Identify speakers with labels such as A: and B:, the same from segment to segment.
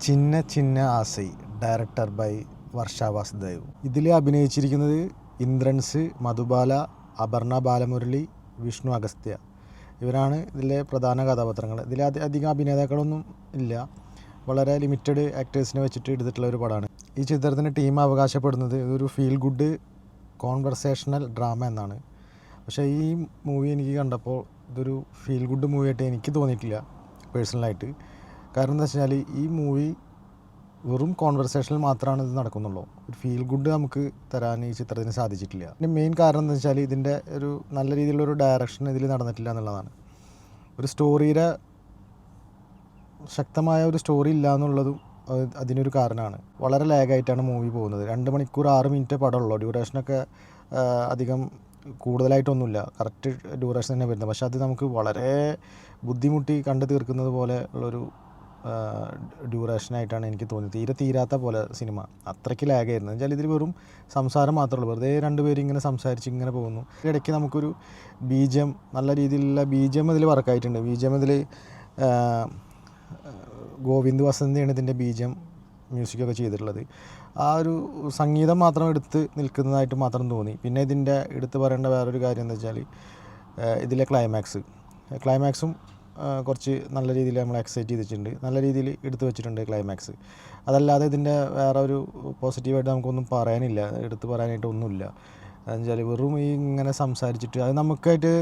A: Chinna Chinna Aasai director by Varsha Vasudev. ഇതിൽ അഭിനയിച്ചിരിക്കുന്നത് ഇന്ദ്രൻസ്, മധുബാല, അപർണ ബാലമുരളി, വിഷ്ണു അഗസ്ത്യ. ഇവരാണ് ഇതിലെ പ്രധാന കഥാപാത്രങ്ങൾ. ഇതിൽ അധികം അഭിനേതാക്കളൊന്നും ഇല്ല, വളരെ ലിമിറ്റഡ് ആക്ടേഴ്സിനെ വെച്ചിട്ട് എടുത്തിട്ടുള്ള ഒരു പടമാണ്. ഈ ചിത്രത്തിൻ്റെ ടീം അവകാശപ്പെടുന്നത് ഇതൊരു ഫീൽ ഗുഡ് കോൺവെർസേഷണൽ ഡ്രാമ എന്നാണ്. പക്ഷേ ഈ മൂവി എനിക്ക് കണ്ടപ്പോൾ ഇതൊരു ഫീൽ ഗുഡ് മൂവിയായിട്ട് എനിക്ക് തോന്നിയിട്ടില്ല പേഴ്സണലായിട്ട്. കാരണം എന്താ വെച്ചാൽ ഈ മൂവി വെറും കോൺവെർസേഷനിൽ മാത്രമാണ് ഇത് നടക്കുന്നുള്ളൂ. ഒരു ഫീൽ ഗുഡ് നമുക്ക് തരാൻ ഈ ചിത്രത്തിന് സാധിച്ചിട്ടില്ല. ഇതിൻ്റെ മെയിൻ കാരണം എന്താ വെച്ചാൽ ഇതിൻ്റെ ഒരു നല്ല രീതിയിലുള്ളൊരു ഡയറക്ഷൻ ഇതിൽ നടന്നിട്ടില്ല എന്നുള്ളതാണ്. ഒരു സ്റ്റോറിയുടെ ശക്തമായ ഒരു സ്റ്റോറി ഇല്ല എന്നുള്ളതും അതിനൊരു കാരണമാണ്. വളരെ ലാഗായിട്ടാണ് മൂവി പോകുന്നത്. 2 മണിക്കൂർ 6 മിനിറ്റ് പടമുള്ളൂ. ഡ്യൂറേഷനൊക്കെ അധികം കൂടുതലായിട്ടൊന്നുമില്ല, കറക്റ്റ് ഡ്യൂറേഷൻ തന്നെ വരുന്നത്. പക്ഷേ അത് നമുക്ക് വളരെ ബുദ്ധിമുട്ടി കണ്ടു തീർക്കുന്നത് പോലെ ഉള്ളൊരു ഡ്യൂറേഷനായിട്ടാണ് എനിക്ക് തോന്നിയത്. തീരെ തീരാത്ത പോലെ സിനിമ, അത്രയ്ക്ക് ലാഗായിരുന്നു. എന്നുവെച്ചാൽ ഇതിൽ വെറും സംസാരം മാത്രമേ ഉള്ളൂ. വെറുതെ 2 പേര് ഇങ്ങനെ സംസാരിച്ച് ഇങ്ങനെ പോകുന്നു. ഇടയ്ക്ക് നമുക്കൊരു ബീജം, നല്ല രീതിയിലുള്ള ബീജം ഇതിൽ വർക്കായിട്ടുണ്ട്. ബീജം ഇതിൽ ഗോവിന്ദ് വസന്തിയാണ് ഇതിൻ്റെ ബീജം മ്യൂസിക്കൊക്കെ ചെയ്തിട്ടുള്ളത്. ആ ഒരു സംഗീതം മാത്രം എടുത്ത് നിൽക്കുന്നതായിട്ട് മാത്രം തോന്നി. പിന്നെ ഇതിൻ്റെ എടുത്ത് പറയേണ്ട വേറൊരു കാര്യം എന്താ വെച്ചാൽ ഇതിലെ ക്ലൈമാക്സും കുറച്ച് നല്ല രീതിയിൽ നമ്മൾ എക്സൈറ്റ് ചെയ്തിട്ടുണ്ട്, നല്ല രീതിയിൽ എടുത്തു വെച്ചിട്ടുണ്ട് ക്ലൈമാക്സ്. അതല്ലാതെ ഇതിൻ്റെ വേറെ ഒരു പോസിറ്റീവായിട്ട് നമുക്കൊന്നും പറയാനില്ല, എടുത്ത് പറയാനായിട്ട് ഒന്നുമില്ല. അതെന്ന് വെച്ചാൽ വെറും ഈ ഇങ്ങനെ സംസാരിച്ചിട്ട് അത് നമുക്കായിട്ട്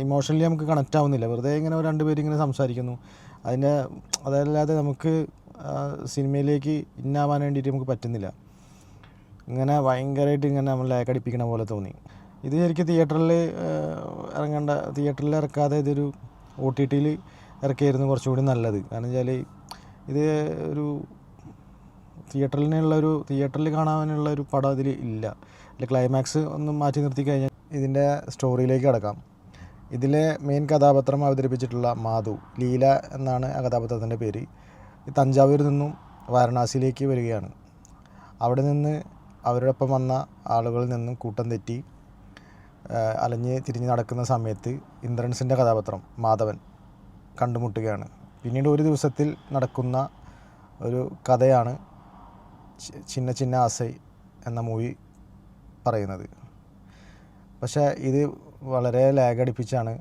A: ഇമോഷണലി നമുക്ക് കണക്റ്റ് ആവുന്നില്ല. വെറുതെ ഇങ്ങനെ 2 പേര് ഇങ്ങനെ സംസാരിക്കുന്നു. അതല്ലാതെ നമുക്ക് സിനിമയിലേക്ക് ഇന്നാവാൻ വേണ്ടിയിട്ട് നമുക്ക് പറ്റുന്നില്ല. ഇങ്ങനെ ഭയങ്കരമായിട്ട് ഇങ്ങനെ നമ്മൾ ലാക്കടിപ്പിക്കണ പോലെ തോന്നി. ഇത് ശരിക്കും തിയേറ്ററിൽ ഇറക്കാതെ ഇതൊരു OTTയിൽ ഇറക്കിയായിരുന്നു കുറച്ചുകൂടി നല്ലത്. കാരണം വെച്ചാൽ ഇത് ഒരു തിയേറ്ററിൽ കാണാനുള്ള ഒരു പടം ഇതിൽ ഇല്ല. ക്ലൈമാക്സ് ഒന്ന് മാറ്റി നിർത്തി കഴിഞ്ഞാൽ ഇതിൻ്റെ സ്റ്റോറിയിലേക്ക് കടക്കാം. ഇതിലെ മെയിൻ കഥാപാത്രം അവതരിപ്പിച്ചിട്ടുള്ള മാധു, ലീല എന്നാണ് ആ കഥാപാത്രത്തിൻ്റെ പേര്. തഞ്ചാവൂരിൽ നിന്നും വാരണാസിയിലേക്ക് വരികയാണ്. അവിടെ നിന്ന് അവരോടൊപ്പം വന്ന ആളുകളിൽ നിന്നും കൂട്ടം തെറ്റി അലഞ്ഞ് തിരിഞ്ഞ് നടക്കുന്ന സമയത്ത് ഇന്ദ്രൻസിൻ്റെ കഥാപാത്രം മാധവൻ കണ്ടുമുട്ടുകയാണ്. പിന്നീട് ഒരു ദിവസത്തിൽ നടക്കുന്ന ഒരു കഥയാണ് ചിന്ന ചിന്ന ആസൈ എന്ന മൂവി പറയുന്നത്. പക്ഷേ ഇത് വളരെ ലാഗടിപ്പിച്ചാണ്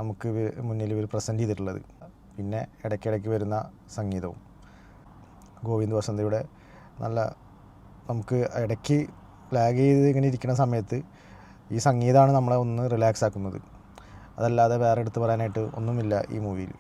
A: നമുക്ക് മുന്നിൽ ഇവർ പ്രസൻറ്റ് ചെയ്തിട്ടുള്ളത്. പിന്നെ ഇടയ്ക്കിടയ്ക്ക് വരുന്ന സംഗീതവും ഗോവിന്ദ് വസന്തയുടെ നല്ല, നമുക്ക് ഇടയ്ക്ക് ലാഗ് ചെയ്ത് ഇങ്ങനെ ഇരിക്കുന്ന സമയത്ത് ഈ സംഗീതമാണ് നമ്മളെ ഒന്ന് റിലാക്സ് ആക്കുന്നത്. അതല്ലാതെ വേറെ എടുത്ത് പറയാനായിട്ട് ഒന്നുമില്ല ഈ മൂവിയിൽ.